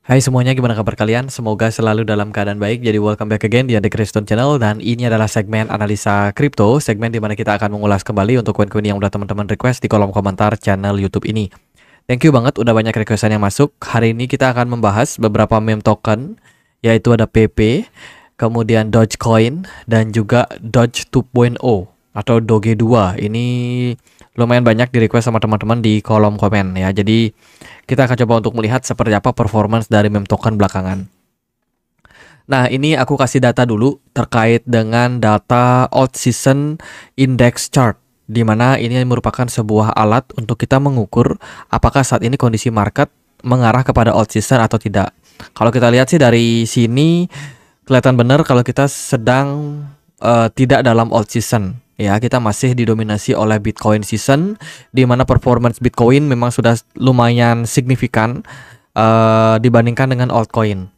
Hai semuanya, gimana kabar kalian? Semoga selalu dalam keadaan baik. Jadi welcome back again di The Kristen Channel. Dan ini adalah segmen analisa kripto, segmen di mana kita akan mengulas kembali untuk koin-koin yang udah teman-teman request di kolom komentar channel YouTube ini. Thank you banget udah banyak requestan yang masuk. Hari ini kita akan membahas beberapa meme token, yaitu ada PP, kemudian Dogecoin, dan juga Doge 2.0 atau Doge 2. Ini lumayan banyak di request sama teman-teman di kolom komen ya. Jadi kita akan coba untuk melihat seperti apa performance dari meme token belakangan. Nah, ini aku kasih data dulu terkait dengan data Old Season Index Chart, di mana ini merupakan sebuah alat untuk kita mengukur apakah saat ini kondisi market mengarah kepada old season atau tidak. Kalau kita lihat sih dari sini kelihatan benar kalau kita sedang tidak dalam old season. Ya, kita masih didominasi oleh Bitcoin season, di mana performance Bitcoin memang sudah lumayan signifikan dibandingkan dengan altcoin.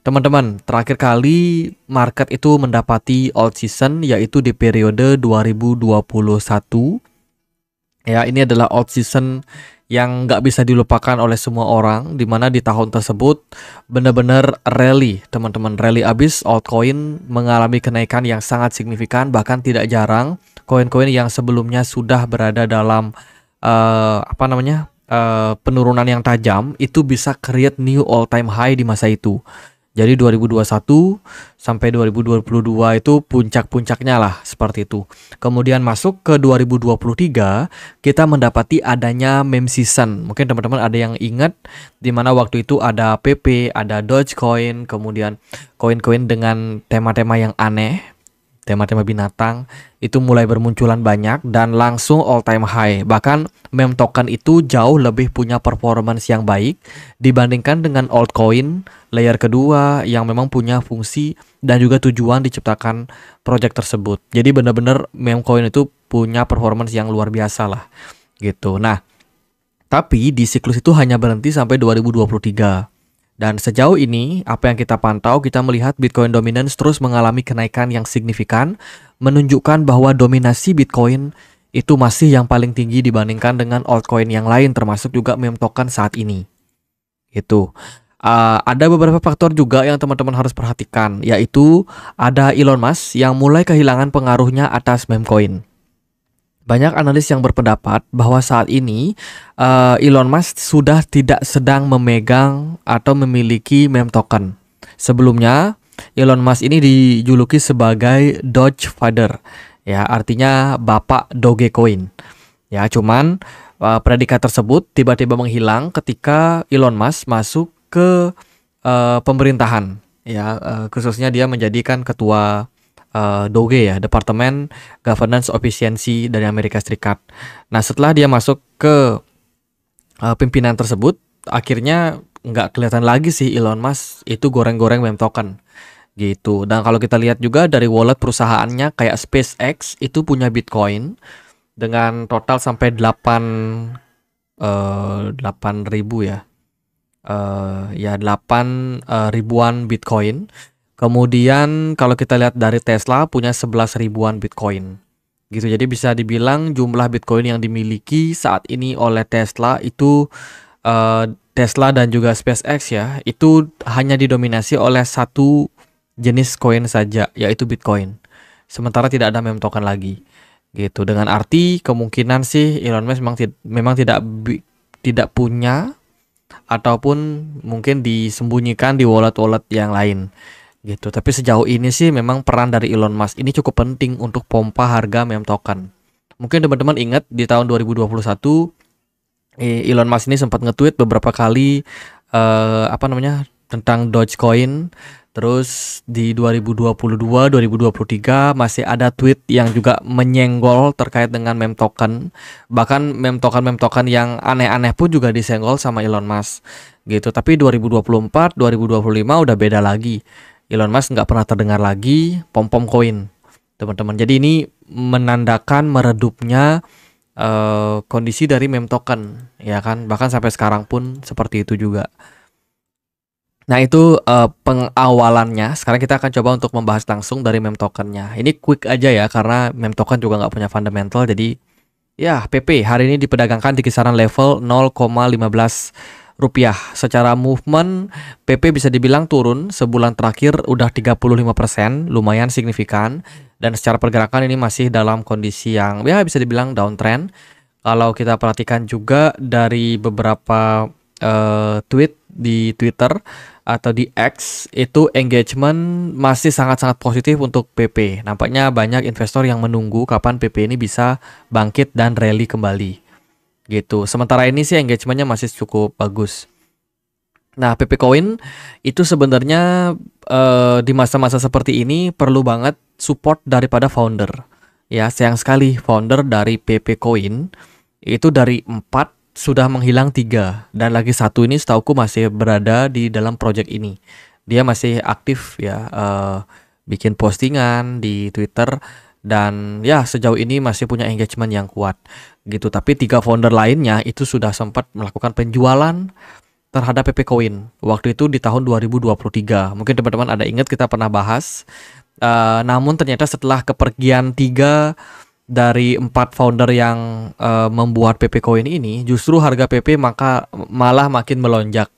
Teman-teman, terakhir kali market itu mendapati old season yaitu di periode 2021. Ya, ini adalah old season yang nggak bisa dilupakan oleh semua orang, di mana di tahun tersebut benar-benar rally, teman-teman, rally abis. Altcoin mengalami kenaikan yang sangat signifikan, bahkan tidak jarang koin-koin yang sebelumnya sudah berada dalam penurunan yang tajam itu bisa create new all time high di masa itu. Jadi 2021 sampai 2022 itu puncak-puncaknya lah, seperti itu. Kemudian masuk ke 2023, kita mendapati adanya meme season. Mungkin teman-teman ada yang ingat, di mana waktu itu ada PP, ada Dogecoin, kemudian koin-koin dengan tema-tema yang aneh, tema-tema binatang itu mulai bermunculan banyak dan langsung all time high. Bahkan meme token itu jauh lebih punya performance yang baik dibandingkan dengan altcoin layer kedua yang memang punya fungsi dan juga tujuan diciptakan project tersebut. Jadi benar-benar meme coin itu punya performance yang luar biasa lah gitu. Nah, tapi di siklus itu hanya berhenti sampai 2023. Dan sejauh ini, apa yang kita pantau, kita melihat Bitcoin dominance terus mengalami kenaikan yang signifikan, menunjukkan bahwa dominasi Bitcoin itu masih yang paling tinggi dibandingkan dengan altcoin yang lain, termasuk juga meme token saat ini. Itu. Ada beberapa faktor juga yang teman-teman harus perhatikan, yaitu ada Elon Musk yang mulai kehilangan pengaruhnya atas meme coin. Banyak analis yang berpendapat bahwa saat ini Elon Musk sudah tidak sedang memegang atau memiliki meme token. Sebelumnya Elon Musk ini dijuluki sebagai Doge Father, ya, artinya bapak Dogecoin. Ya, cuman predikat tersebut tiba-tiba menghilang ketika Elon Musk masuk ke pemerintahan, ya, khususnya dia menjadikan ketua DOGE, ya, Departemen Governance Efficiency dari Amerika Serikat. Nah, setelah dia masuk ke pimpinan tersebut, akhirnya nggak kelihatan lagi sih Elon Musk itu goreng-goreng meme token gitu. Dan kalau kita lihat juga dari wallet perusahaannya kayak SpaceX itu punya Bitcoin dengan total sampai 8 ribu ya. 8 ribuan Bitcoin. Kemudian kalau kita lihat dari Tesla punya 11 ribuan Bitcoin gitu. Jadi bisa dibilang jumlah Bitcoin yang dimiliki saat ini oleh Tesla itu Tesla dan juga SpaceX, ya, itu hanya didominasi oleh satu jenis koin saja, yaitu Bitcoin. Sementara tidak ada meme token lagi gitu. Dengan arti kemungkinan sih Elon Musk memang tidak punya, ataupun mungkin disembunyikan di wallet-wallet yang lain gitu. Tapi sejauh ini sih memang peran dari Elon Musk ini cukup penting untuk pompa harga meme token. Mungkin teman-teman ingat di tahun 2021 Elon Musk ini sempat nge-tweet beberapa kali tentang Dogecoin. Terus di 2022, 2023 masih ada tweet yang juga menyenggol terkait dengan meme token. Bahkan meme token yang aneh-aneh pun juga disenggol sama Elon Musk gitu. Tapi 2024, 2025 udah beda lagi. Elon Musk nggak pernah terdengar lagi pom-pom koin, teman-teman. Jadi ini menandakan meredupnya kondisi dari meme token, ya kan? Bahkan sampai sekarang pun seperti itu juga. Nah, itu pengawalannya. Sekarang kita akan coba untuk membahas langsung dari meme tokennya. Ini quick aja ya, karena meme token juga nggak punya fundamental. Jadi ya, PP hari ini diperdagangkan di kisaran level 0,15 rupiah. Secara movement PP bisa dibilang turun sebulan terakhir udah 35%, lumayan signifikan. Dan secara pergerakan ini masih dalam kondisi yang ya bisa dibilang downtrend. Kalau kita perhatikan juga dari beberapa tweet di Twitter atau di X, itu engagement masih sangat-sangat positif untuk PP. Nampaknya banyak investor yang menunggu kapan PP ini bisa bangkit dan rally kembali. Gitu. Sementara ini sih engagementnya masih cukup bagus. Nah, PP Coin itu sebenarnya di masa-masa seperti ini perlu banget support daripada founder. Ya, sayang sekali founder dari PP Coin itu dari 4 sudah menghilang 3, dan lagi satu ini setauku masih berada di dalam project ini. Dia masih aktif ya, bikin postingan di Twitter, dan ya sejauh ini masih punya engagement yang kuat gitu. Tapi 3 founder lainnya itu sudah sempat melakukan penjualan terhadap PP Coin. Waktu itu di tahun 2023. Mungkin teman-teman ada ingat kita pernah bahas. Namun ternyata setelah kepergian 3 dari 4 founder yang membuat PP Coin ini, justru harga PP malah makin melonjak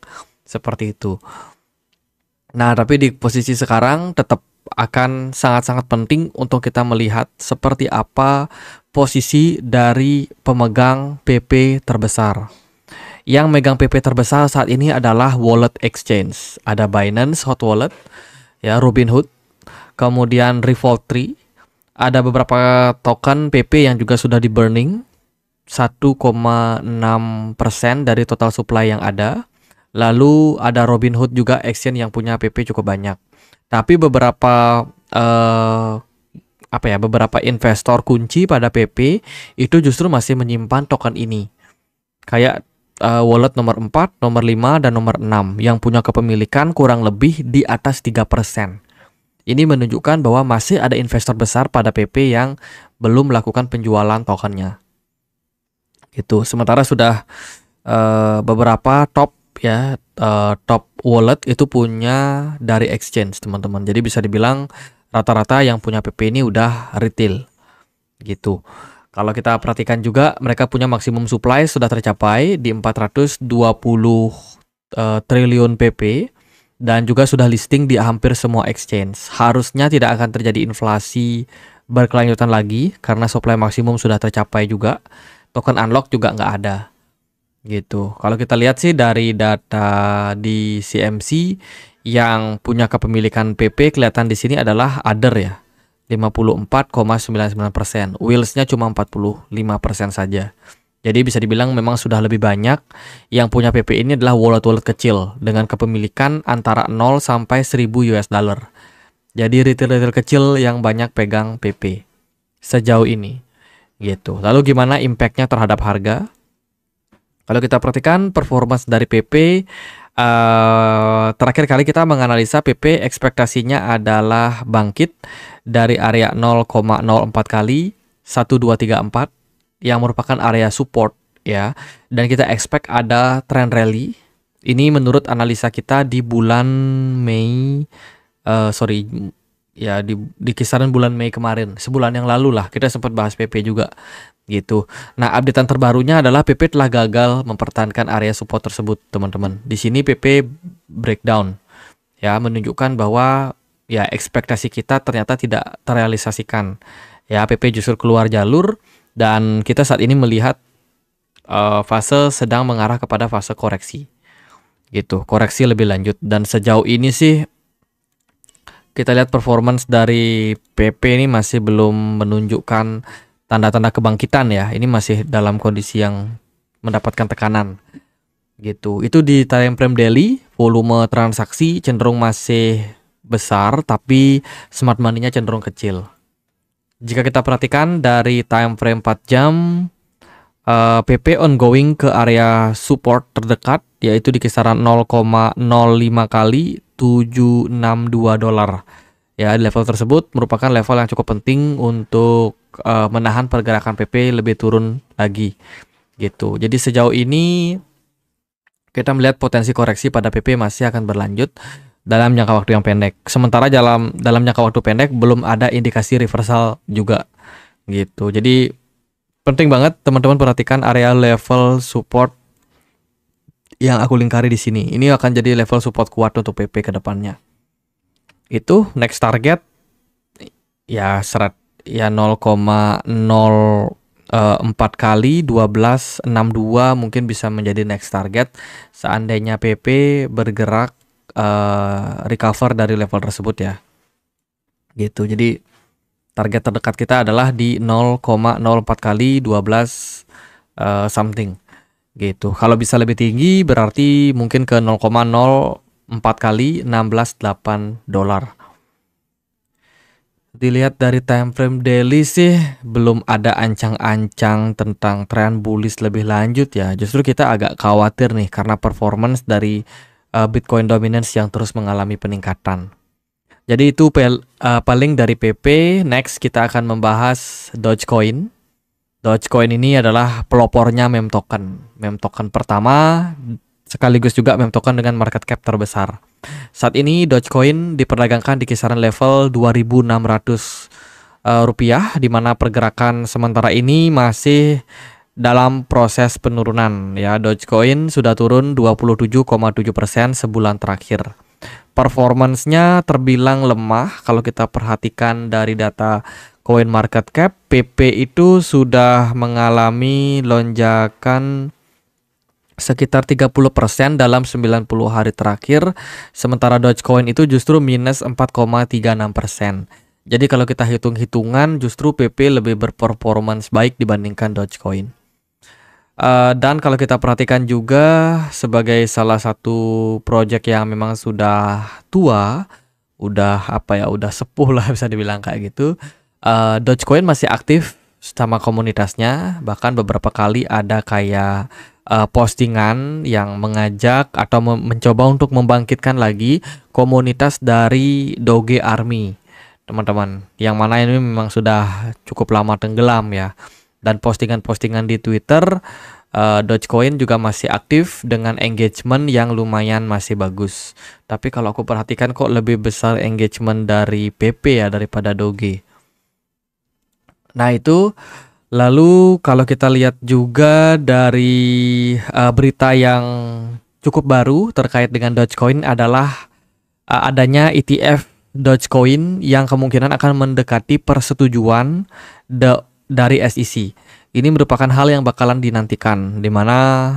seperti itu. Nah, tapi di posisi sekarang tetap akan sangat-sangat penting untuk kita melihat seperti apa posisi dari pemegang PP terbesar. Yang megang PP terbesar saat ini adalah wallet exchange. Ada Binance Hot Wallet, ya, Robinhood, kemudian Revolt3. Ada beberapa token PP yang juga sudah di burning, 1,6% dari total supply yang ada. Lalu ada Robinhood juga exchange yang punya PP cukup banyak. Tapi beberapa beberapa investor kunci pada PP itu justru masih menyimpan token ini. Kayak wallet nomor 4, nomor 5, dan nomor 6 yang punya kepemilikan kurang lebih di atas 3%. Ini menunjukkan bahwa masih ada investor besar pada PP yang belum melakukan penjualan tokennya. Gitu. Sementara sudah beberapa top wallet itu punya dari exchange, teman-teman. Jadi bisa dibilang rata-rata yang punya PP ini udah retail. Gitu. Kalau kita perhatikan juga mereka punya maksimum supply sudah tercapai di 420 triliun PP. Dan juga sudah listing di hampir semua exchange. Harusnya tidak akan terjadi inflasi berkelanjutan lagi karena supply maksimum sudah tercapai juga. Token unlock juga nggak ada. Gitu. Kalau kita lihat sih dari data di CMC yang punya kepemilikan PP kelihatan di sini adalah other ya. 54,99%. Wheels-nya cuma 45% saja. Jadi bisa dibilang memang sudah lebih banyak yang punya PP ini adalah wallet-wallet kecil dengan kepemilikan antara 0 sampai 1000 US dollar. Jadi retail-retail kecil yang banyak pegang PP sejauh ini. Gitu. Lalu gimana impact-nya terhadap harga? Kalau kita perhatikan performance dari PP, terakhir kali kita menganalisa PP ekspektasinya adalah bangkit dari area 0,04 kali 1234 yang merupakan area support ya, dan kita expect ada trend rally. Ini menurut analisa kita di bulan Mei, di kisaran bulan Mei kemarin, sebulan yang lalu lah kita sempat bahas PP juga gitu. Nah, updatean terbarunya adalah PP telah gagal mempertahankan area support tersebut, teman-teman. Di sini PP breakdown ya, menunjukkan bahwa ya ekspektasi kita ternyata tidak terrealisasikan. Ya, PP justru keluar jalur. Dan kita saat ini melihat fase sedang mengarah kepada fase koreksi. Gitu, koreksi lebih lanjut. Dan sejauh ini sih kita lihat performance dari PP ini masih belum menunjukkan tanda-tanda kebangkitan ya. Ini masih dalam kondisi yang mendapatkan tekanan. Gitu. Itu di time frame daily, volume transaksi cenderung masih besar tapi smart money-nya cenderung kecil. Jika kita perhatikan dari time frame 4 jam, PP ongoing ke area support terdekat, yaitu di kisaran 0,05 kali 762 dolar. Ya, level tersebut merupakan level yang cukup penting untuk menahan pergerakan PP lebih turun lagi. Gitu. Jadi sejauh ini kita melihat potensi koreksi pada PP masih akan berlanjut dalam jangka waktu yang pendek. Sementara dalam jangka waktu pendek belum ada indikasi reversal juga gitu. Jadi penting banget teman-teman perhatikan area level support yang aku lingkari di sini. Ini akan jadi level support kuat untuk PP ke depannya. Itu next target ya seret ya 0,04 kali 12,62 mungkin bisa menjadi next target seandainya PP bergerak recover dari level tersebut ya. Gitu. Jadi target terdekat kita adalah di 0,04 kali 12 something gitu. Kalau bisa lebih tinggi berarti mungkin ke 0,04 kali 16,8 dolar. Dilihat dari time frame daily sih belum ada ancang-ancang tentang tren bullish lebih lanjut ya. Justru kita agak khawatir nih karena performance dari Bitcoin dominance yang terus mengalami peningkatan. Jadi itu paling dari PP. Next kita akan membahas Dogecoin. Dogecoin ini adalah pelopornya meme token. Meme token pertama sekaligus juga meme token dengan market cap terbesar. Saat ini Dogecoin diperdagangkan di kisaran level 2.600 rupiah, di mana pergerakan sementara ini masih dalam proses penurunan ya. Dogecoin sudah turun 27,7% sebulan terakhir. Performance-nya terbilang lemah kalau kita perhatikan dari data Coin Market Cap. PP itu sudah mengalami lonjakan sekitar 30% dalam 90 hari terakhir, sementara Dogecoin itu justru minus 4,36%. Jadi kalau kita hitung-hitungan justru PP lebih berperformance baik dibandingkan Dogecoin. Dan kalau kita perhatikan juga sebagai salah satu project yang memang sudah tua, udah sepuh lah bisa dibilang kayak gitu. Dogecoin masih aktif sama komunitasnya, bahkan beberapa kali ada kayak postingan yang mengajak atau mencoba untuk membangkitkan lagi komunitas dari Doge Army, teman-teman, yang mana ini memang sudah cukup lama tenggelam ya. Dan postingan-postingan di Twitter, Dogecoin juga masih aktif dengan engagement yang lumayan masih bagus. Tapi kalau aku perhatikan kok lebih besar engagement dari PP ya daripada Doge. Nah itu, lalu kalau kita lihat juga dari berita yang cukup baru terkait dengan Dogecoin adalah adanya ETF Dogecoin yang kemungkinan akan mendekati persetujuan dari SEC. Ini merupakan hal yang bakalan dinantikan, di mana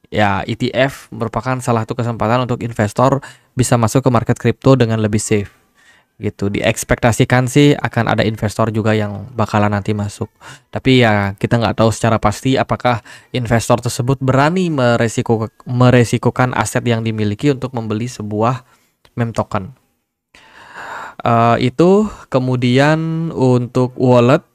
ya ETF merupakan salah satu kesempatan untuk investor bisa masuk ke market kripto dengan lebih safe. Gitu, diekspektasikan sih akan ada investor juga yang bakalan nanti masuk. Tapi ya kita nggak tahu secara pasti apakah investor tersebut berani meresikokan aset yang dimiliki untuk membeli sebuah meme token. Itu kemudian untuk wallet,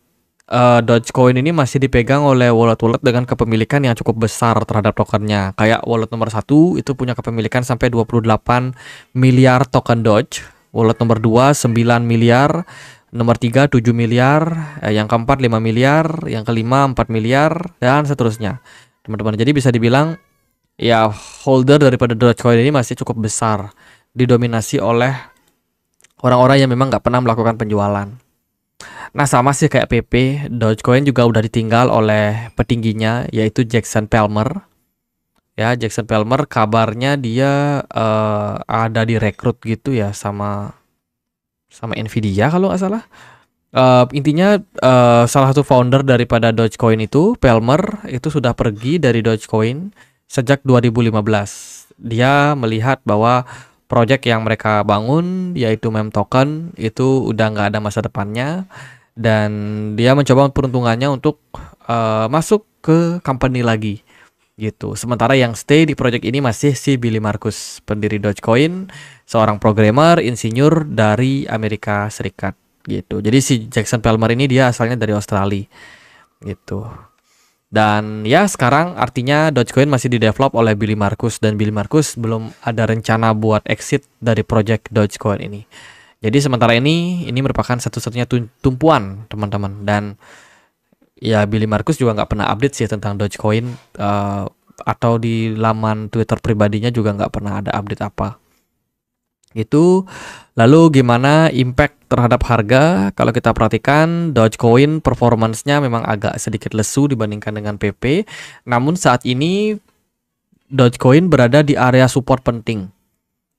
Dogecoin ini masih dipegang oleh wallet-wallet dengan kepemilikan yang cukup besar terhadap tokennya. Kayak wallet nomor 1 itu punya kepemilikan sampai 28 miliar token Doge. Wallet nomor 2 9 miliar, nomor 3 7 miliar, yang keempat 5 miliar, yang kelima 4 miliar, dan seterusnya. Teman-teman, jadi bisa dibilang ya holder daripada Dogecoin ini masih cukup besar, didominasi oleh orang-orang yang memang nggak pernah melakukan penjualan. Nah sama sih kayak PP, Dogecoin juga udah ditinggal oleh petingginya yaitu Jackson Palmer. Ya, Jackson Palmer kabarnya dia ada direkrut gitu ya sama Nvidia kalau nggak salah. Intinya salah satu founder daripada Dogecoin itu, Palmer, itu sudah pergi dari Dogecoin sejak 2015. Dia melihat bahwa project yang mereka bangun yaitu meme token itu udah nggak ada masa depannya, dan dia mencoba peruntungannya untuk masuk ke company lagi gitu. Sementara yang stay di project ini masih si Billy Markus, pendiri Dogecoin, seorang programmer, insinyur dari Amerika Serikat gitu. Jadi si Jackson Palmer ini dia asalnya dari Australia gitu. Dan ya sekarang artinya Dogecoin masih didevelop oleh Billy Markus, dan Billy Markus belum ada rencana buat exit dari project Dogecoin ini. Jadi sementara ini merupakan satu-satunya tumpuan teman-teman, dan ya Billy Markus juga nggak pernah update sih tentang Dogecoin, atau di laman Twitter pribadinya juga nggak pernah ada update apa. Itu lalu gimana impact terhadap harga? Kalau kita perhatikan Dogecoin performance-nya memang agak sedikit lesu dibandingkan dengan PP. Namun saat ini Dogecoin berada di area support penting.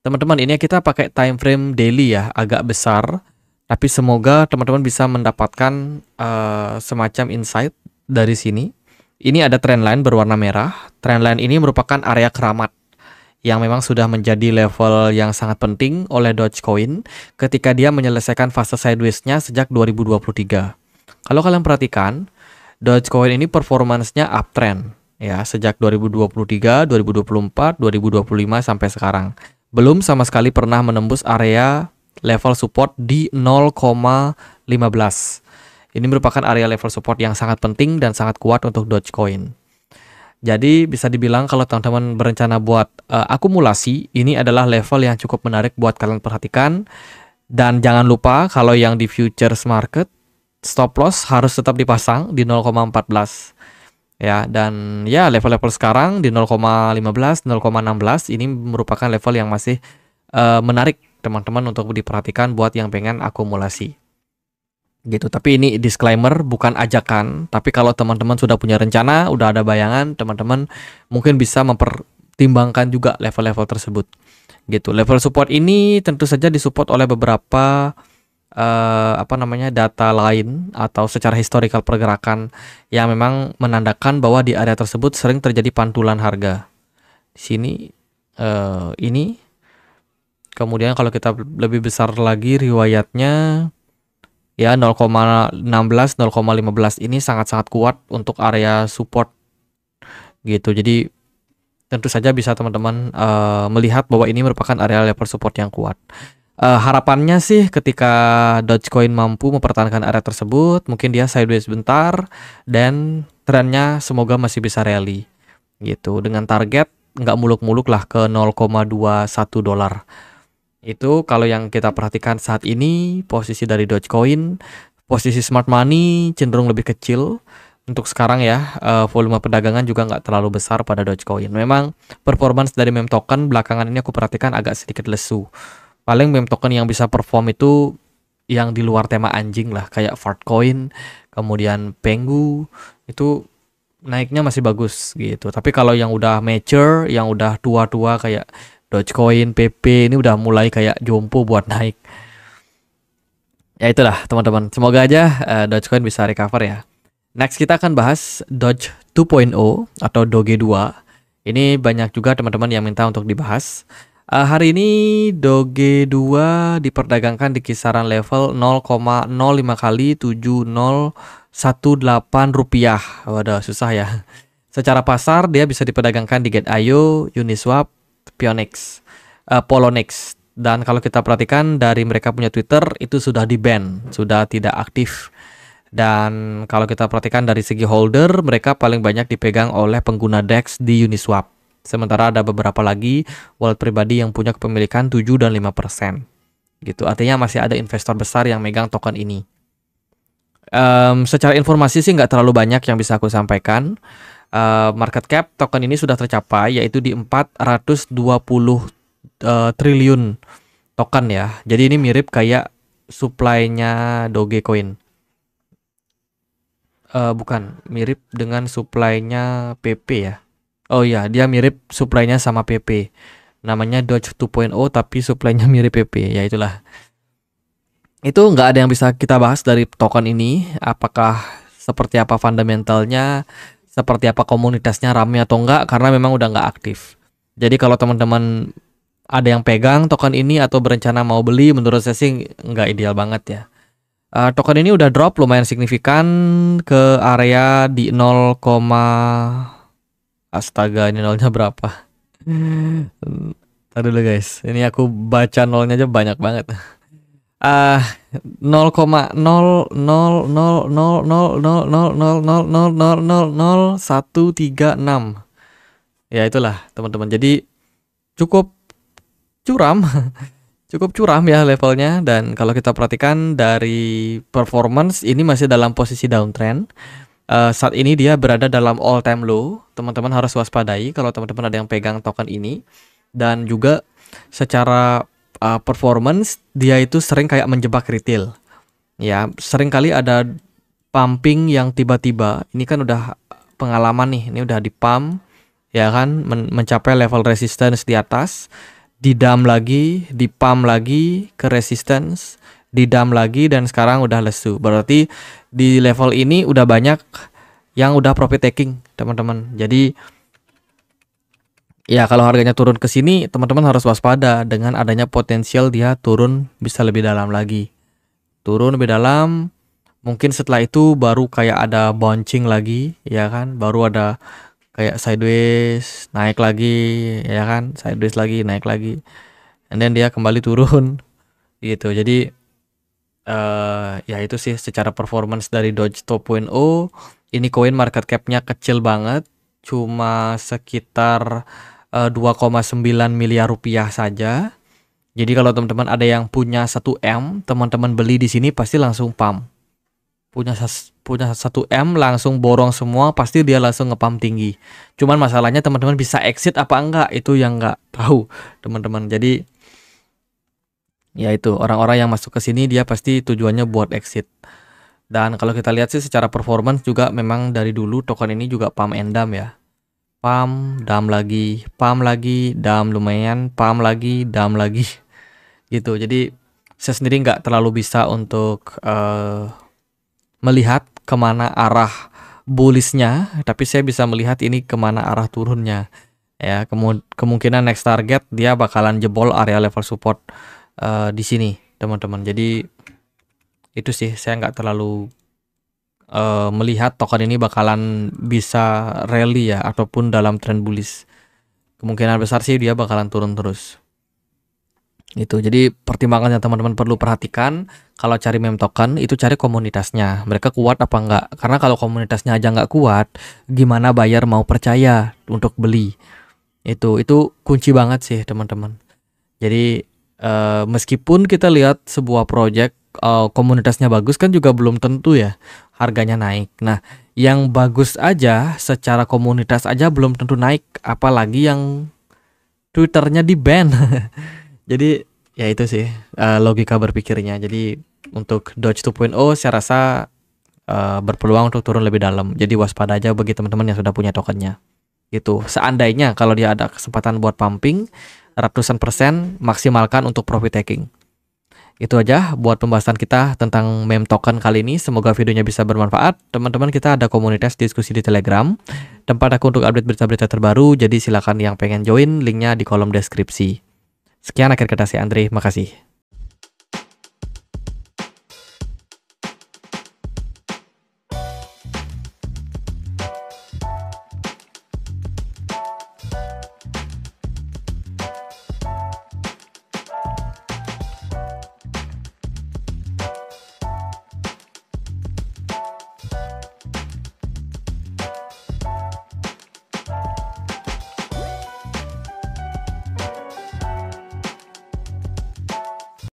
Teman-teman, ini kita pakai time frame daily ya, agak besar. Tapi semoga teman-teman bisa mendapatkan semacam insight dari sini. Ini ada trendline berwarna merah. Trendline ini merupakan area keramat yang memang sudah menjadi level yang sangat penting oleh Dogecoin ketika dia menyelesaikan fase sideways-nya sejak 2023. Kalau kalian perhatikan, Dogecoin ini performance-nya uptrend ya sejak 2023, 2024, 2025 sampai sekarang. Belum sama sekali pernah menembus area level support di 0,15. Ini merupakan area level support yang sangat penting dan sangat kuat untuk Dogecoin. Jadi bisa dibilang kalau teman-teman berencana buat akumulasi, ini adalah level yang cukup menarik buat kalian perhatikan. Dan jangan lupa kalau yang di futures market, stop loss harus tetap dipasang di 0,14. Ya, dan ya level-level sekarang di 0,15, 0,16 ini merupakan level yang masih menarik teman-teman untuk diperhatikan buat yang pengen akumulasi. Gitu. Tapi ini disclaimer, bukan ajakan, tapi kalau teman-teman sudah punya rencana, udah ada bayangan, teman-teman mungkin bisa mempertimbangkan juga level-level tersebut. Gitu. Level support ini tentu saja disupport oleh beberapa data lain atau secara historical pergerakan yang memang menandakan bahwa di area tersebut sering terjadi pantulan harga. Di sini ini kemudian kalau kita lebih besar lagi riwayatnya ya 0,16 0,15 ini sangat-sangat kuat untuk area support gitu. Jadi tentu saja bisa teman-teman melihat bahwa ini merupakan area level support yang kuat. Harapannya sih ketika Dogecoin mampu mempertahankan area tersebut, mungkin dia sideways bentar dan trennya semoga masih bisa rally gitu, dengan target nggak muluk-muluk lah ke 0,21 dolar. Itu kalau yang kita perhatikan saat ini posisi dari Dogecoin. Posisi smart money cenderung lebih kecil untuk sekarang ya. Volume perdagangan juga nggak terlalu besar pada Dogecoin. Memang performance dari meme token belakangan ini aku perhatikan agak sedikit lesu. Paling meme token yang bisa perform itu yang di luar tema anjing lah, kayak Fartcoin, kemudian Pengu, itu naiknya masih bagus gitu. Tapi kalau yang udah mature, yang udah tua-tua kayak Dogecoin, PP, ini udah mulai kayak jompo buat naik. Ya itulah teman-teman, semoga aja Dogecoin bisa recover ya. Next kita akan bahas Doge 2.0 atau Doge 2. Ini banyak juga teman-teman yang minta untuk dibahas. Hari ini Doge 2 diperdagangkan di kisaran level 0,05 kali 7018 rupiah. Waduh, susah ya. Secara pasar dia bisa diperdagangkan di Get.io, Uniswap, Poloniex. Dan kalau kita perhatikan dari mereka punya Twitter itu sudah di-ban, sudah tidak aktif. Dan kalau kita perhatikan dari segi holder, mereka paling banyak dipegang oleh pengguna DEX di Uniswap. Sementara ada beberapa lagi wallet pribadi yang punya kepemilikan 7 dan 5%. Gitu. Artinya masih ada investor besar yang megang token ini. Secara informasi sih nggak terlalu banyak yang bisa aku sampaikan. Market cap token ini sudah tercapai yaitu di 420 triliun token ya. Jadi ini mirip kayak supply-nya Dogecoin. Bukan, mirip dengan supply-nya PP ya. Oh iya, dia mirip supply-nya sama PP. Namanya Doge 2.0 tapi supply-nya mirip PP. Ya itulah. Itu nggak ada yang bisa kita bahas dari token ini. Apakah seperti apa fundamentalnya, seperti apa komunitasnya, rame atau enggak, karena memang udah nggak aktif. Jadi kalau teman-teman ada yang pegang token ini atau berencana mau beli, menurut saya sih nggak ideal banget ya. Token ini udah drop lumayan signifikan ke area di 0, astaga, ini nolnya berapa? Tadi dulu guys, ini aku baca nolnya aja banyak banget. 0,000000000000136. Ya itulah teman-teman. Jadi cukup curam. Cukup curam ya levelnya. Dan kalau kita perhatikan dari performance, ini masih dalam posisi downtrend. Saat ini dia berada dalam all time low. Teman-teman harus waspadai kalau teman-teman ada yang pegang token ini. Dan juga secara performance dia itu sering kayak menjebak retail. Ya, sering kali ada pumping yang tiba-tiba. Ini kan udah pengalaman nih, ini udah di pump ya kan, mencapai level resistance di atas, di dump lagi, di pump lagi ke resistance, di dump lagi, dan sekarang udah lesu. Berarti di level ini udah banyak yang udah profit taking, teman-teman. Jadi ya kalau harganya turun ke sini, teman-teman harus waspada dengan adanya potensial dia turun bisa lebih dalam lagi. Turun lebih dalam, mungkin setelah itu baru kayak ada bouncing lagi, ya kan? Baru ada kayak sideways, naik lagi, ya kan? Sideways lagi, naik lagi. And then dia kembali turun gitu. Jadi ya itu sih secara performance dari Doge 2.0. Ini koin market cap-nya kecil banget, cuma sekitar 2,9 miliar rupiah saja. Jadi kalau teman-teman ada yang punya 1M, teman-teman beli di sini pasti langsung pump. Punya 1M langsung borong semua, pasti dia langsung ngepump tinggi. Cuman masalahnya teman-teman bisa exit apa enggak, itu yang enggak tahu, teman-teman. Jadi ya itu, orang-orang yang masuk ke sini dia pasti tujuannya buat exit. Dan kalau kita lihat sih secara performance juga memang dari dulu token ini juga pump and dump ya. Pump, dump lagi, dump lumayan, pump lagi, dump lagi. Gitu. Jadi saya sendiri nggak terlalu bisa untuk melihat kemana arah bullishnya, tapi saya bisa melihat ini kemana arah turunnya. Ya, kemungkinan next target dia bakalan jebol area level support di sini, teman-teman. Jadi itu sih, saya nggak terlalu melihat token ini bakalan bisa rally ya, ataupun dalam trend bullish. Kemungkinan besar sih dia bakalan turun terus. Itu jadi pertimbangan yang teman-teman perlu perhatikan kalau cari meme token itu, cari komunitasnya, mereka kuat apa enggak. Karena kalau komunitasnya aja nggak kuat, gimana buyer mau percaya untuk beli? Itu kunci banget sih, teman-teman. Jadi meskipun kita lihat sebuah project komunitasnya bagus, kan juga belum tentu ya harganya naik. Nah, yang bagus aja secara komunitas aja belum tentu naik, apalagi yang Twitternya di ban. Jadi ya itu sih logika berpikirnya. Jadi untuk Doge 2.0 saya rasa berpeluang untuk turun lebih dalam. Jadi waspada aja bagi teman-teman yang sudah punya tokennya. Gitu. Seandainya kalau dia ada kesempatan buat pumping ratusan persen, maksimalkan untuk profit taking. Itu aja buat pembahasan kita tentang meme token kali ini. Semoga videonya bisa bermanfaat. Teman-teman, kita ada komunitas diskusi di Telegram, tempat aku untuk update berita-berita terbaru. Jadi silakan yang pengen join, linknya di kolom deskripsi. Sekian akhir kata saya Andre, makasih.